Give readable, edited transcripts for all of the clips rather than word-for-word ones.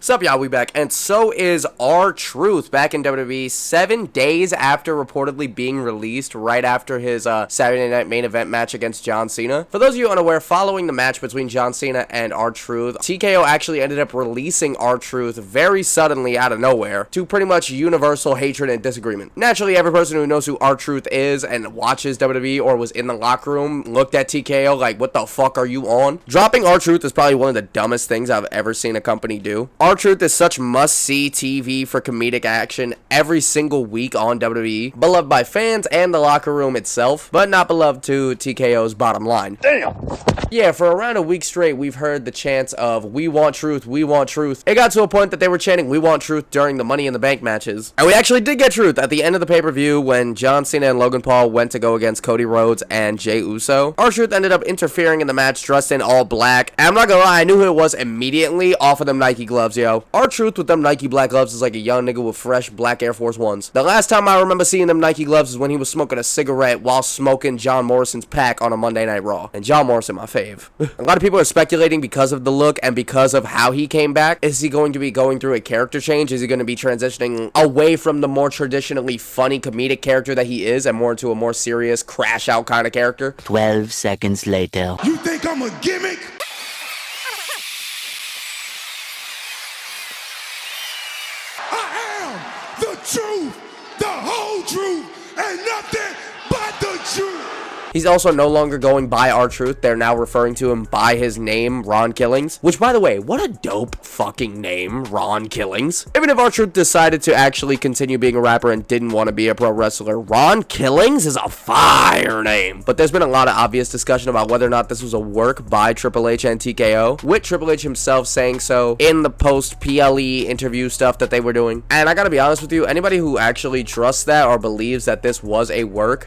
Sup y'all, we back, and so is R-Truth back in WWE 7 days after reportedly being released right after his Saturday Night main event match against John Cena. For those of you unaware, following the match between John Cena and R-Truth, TKO actually ended up releasing R-Truth very suddenly out of nowhere to pretty much universal hatred and disagreement. Naturally, every person who knows who R-Truth is and watches WWE or was in the locker room looked at TKO like, what the fuck are you on? Dropping R-Truth is probably one of the dumbest things I've ever seen a company do. R-Truth is such must-see TV for comedic action every single week on WWE, beloved by fans and the locker room itself, but not beloved to TKO's bottom line. Damn! Yeah, for around a week straight, we've heard the chants of, we want truth, we want truth. It got to a point that they were chanting, we want truth during the Money in the Bank matches. And we actually did get truth at the end of the pay-per-view when John Cena and Logan Paul went to go against Cody Rhodes and Jey Uso. R-Truth ended up interfering in the match dressed in all black. And I'm not gonna lie, I knew who it was immediately off of them Nike gloves, yo. R-Truth with them Nike black gloves is like a young nigga with fresh black Air Force Ones. The last time I remember seeing them Nike gloves is when he was smoking a cigarette while smoking John Morrison's pack on a Monday Night Raw. And John Morrison, my fave. A lot of people are speculating because of the look and because of how he came back. Is he going to be going through a character change? Is he going to be transitioning away from the more traditionally funny comedic character that he is and more into a more serious crash out kind of character? 12 seconds later. You think I'm a gimmick? I am the truth, the whole truth, and nothing but the truth. He's also no longer going by R-Truth. They're now referring to him by his name, Ron Killings. Which, by the way, what a dope fucking name, Ron Killings. Even if R-Truth decided to actually continue being a rapper and didn't want to be a pro wrestler, Ron Killings is a fire name. But there's been a lot of obvious discussion about whether or not this was a work by Triple H and TKO, with Triple H himself saying so in the post-PLE interview stuff that they were doing. And I gotta be honest with you, anybody who actually trusts that or believes that this was a work,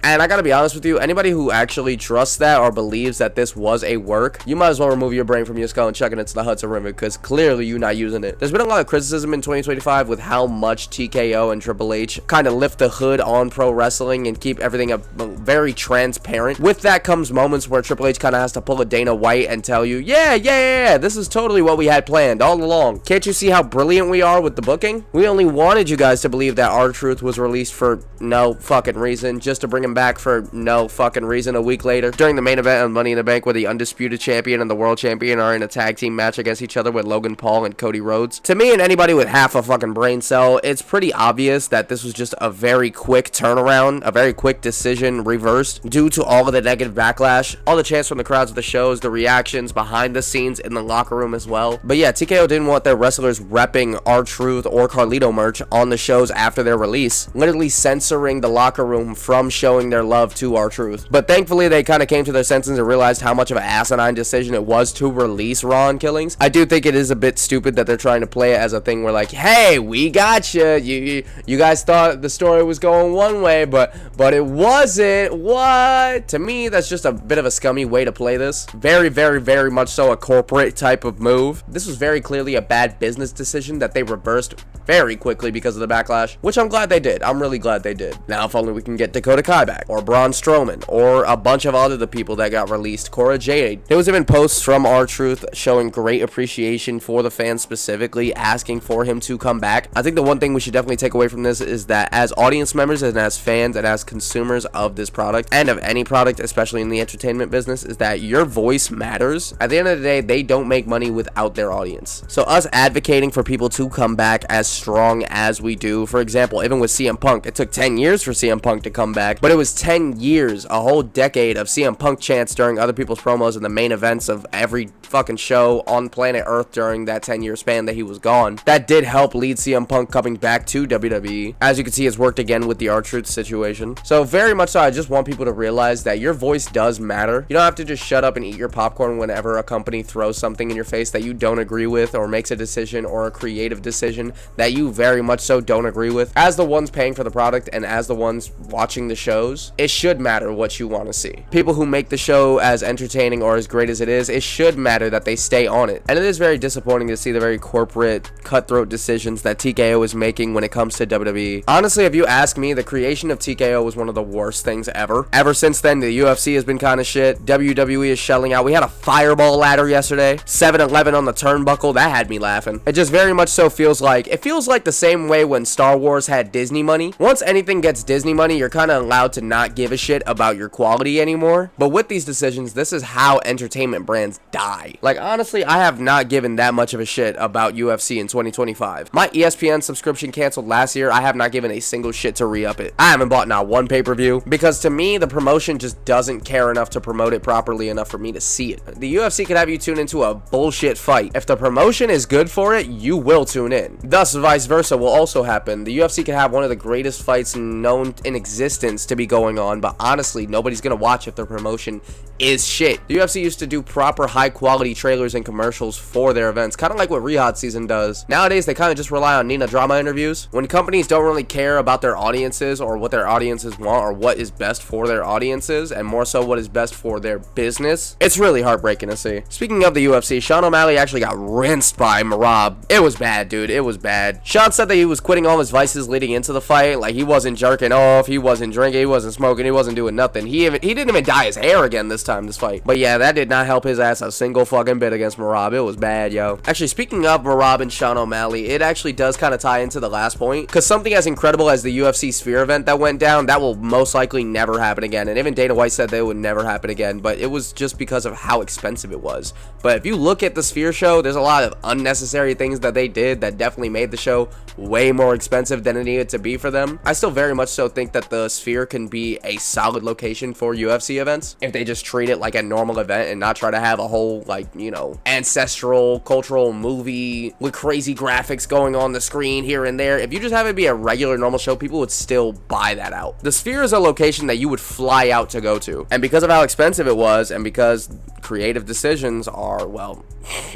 actually trusts that or believes that this was a work, you might as well remove your brain from your skull and chuck it into the Hudson River, because clearly you're not using it. There's been a lot of criticism in 2025 with how much TKO and Triple H kind of lift the hood on pro wrestling and keep everything very transparent. With that comes moments where Triple H kind of has to pull a Dana White and tell you, yeah, this is totally what we had planned all along. Can't you see how brilliant we are with the booking? We only wanted you guys to believe that R-Truth was released for no fucking reason, just to bring him back for no fucking reason a week later during the main event on Money in the Bank, where the undisputed champion and the world champion are in a tag team match against each other with Logan Paul and Cody Rhodes. To me and anybody with half a fucking brain cell, it's pretty obvious that this was just a very quick turnaround, a very quick decision reversed due to all of the negative backlash, all the chants from the crowds of the shows, the reactions behind the scenes in the locker room as well. But yeah, TKO didn't want their wrestlers repping R-Truth or Carlito merch on the shows after their release, literally censoring the locker room from showing their love to R-Truth. But thankfully, they kind of came to their senses and realized how much of an asinine decision it was to release Ron Killings. I do think it is a bit stupid that they're trying to play it as a thing where like, hey, we got you guys thought the story was going one way, but it wasn't. What? To me, that's just a bit of a scummy way to play this. Very, very, very much so a corporate type of move. This was very clearly a bad business decision that they reversed very quickly because of the backlash, which I'm glad they did. I'm really glad they did. Now, if only we can get Dakota Kai back, or Braun Strowman, or a bunch of other people that got released. Cora Jade. There was even posts from R-Truth showing great appreciation for the fans, specifically asking for him to come back. I think the one thing we should definitely take away from this is that as audience members and as fans and as consumers of this product and of any product, especially in the entertainment business, is that your voice matters. At the end of the day, they don't make money without their audience. So us advocating for people to come back as strong as we do, for example, even with CM Punk, it took 10 years for CM Punk to come back, but it was 10 years, a whole decade of CM Punk chants during other people's promos in the main events of every fucking show on planet Earth during that 10-year span that he was gone. That did help lead CM Punk coming back to WWE. As you can see, it's worked again with the R-Truth situation. So very much so, I just want people to realize that your voice does matter. You don't have to just shut up and eat your popcorn whenever a company throws something in your face that you don't agree with or makes a decision or a creative decision that that you very much so don't agree with, as the ones paying for the product and as the ones watching the shows, it should matter what you want to see. People who make the show as entertaining or as great as it should matter that they stay on it. And it is very disappointing to see the very corporate, cutthroat decisions that TKO is making when it comes to WWE. Honestly, if you ask me, the creation of TKO was one of the worst things ever. Ever since then, the UFC has been kind of shit. WWE is shelling out. We had a fireball ladder yesterday. 7-Eleven on the turnbuckle. That had me laughing. It just very much so feels like the same way when Star Wars had Disney money. Once anything gets Disney money, you're kind of allowed to not give a shit about your quality anymore. But with these decisions, this is how entertainment brands die. Like, honestly, I have not given that much of a shit about UFC in 2025. My ESPN subscription canceled last year. I have not given a single shit to re-up it. I haven't bought not one pay-per-view because to me, the promotion just doesn't care enough to promote it properly enough for me to see it. The UFC could have you tune into a bullshit fight. If the promotion is good for it, you will tune in. Thus, vice versa will also happen. The UFC could have one of the greatest fights known in existence to be going on, but honestly, nobody's gonna watch if the promotion is shit. The UFC used to do proper high quality trailers and commercials for their events, kind of like what Riyadh season does. Nowadays, they kind of just rely on Nina drama interviews. When companies don't really care about their audiences or what their audiences want or what is best for their audiences and more so what is best for their business, it's really heartbreaking to see. Speaking of the UFC, Sean O'Malley actually got rinsed by Merab. It was bad, dude. It was bad. Sean said that he was quitting all his vices leading into the fight. Like, he wasn't jerking off, he wasn't drinking, he wasn't smoking, he wasn't doing nothing. He didn't even dye his hair again this fight. But yeah, that did not help his ass a single fucking bit against Merab. It was bad, yo. Actually, speaking of Merab and Sean O'Malley, it actually does kind of tie into the last point, because something as incredible as the UFC Sphere event that went down, that will most likely never happen again. And even Dana White said that it would never happen again, but it was just because of how expensive it was. But if you look at the Sphere show, there's a lot of unnecessary things that they did that definitely made the show way more expensive than it needed to be for them. I still very much so think that the Sphere can be a solid location for UFC events if they just treat it like a normal event and not try to have a whole, like, you know, ancestral cultural movie with crazy graphics going on the screen here and there. If you just have it be a regular normal show, people would still buy that out. The Sphere is a location that you would fly out to go to, and because of how expensive it was and because creative decisions are, well,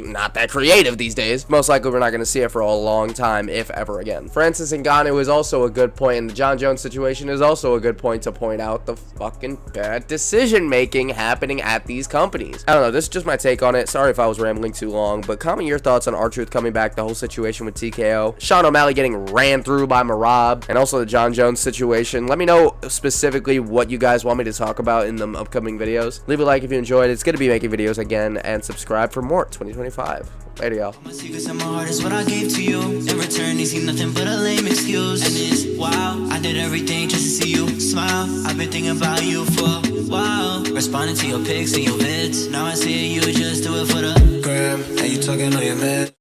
not that creative these days, most likely we're not going to see it for a long time, if ever again. Francis Ngannou is also a good point, and the John Jones situation is also a good point to point out the fucking bad decision making happening at these companies. I don't know, this is just my take on it. Sorry if I was rambling too long, but comment your thoughts on R-Truth coming back, the whole situation with TKO, Sean O'Malley getting ran through by Merab, and also the John Jones situation. Let me know specifically what you guys want me to talk about in the upcoming videos. Leave a like if you enjoyed. It's going to be making videos again, and subscribe for more 2025. Later, y'all. My secrets and my heart is what I gave to you. In return, you see nothing but a lame excuse. And it's wow, I did everything just to see you smile. I've been thinking about you for a while. Responding to your pics and your vids. Now I see you just do it for the gram. And you talking on your man.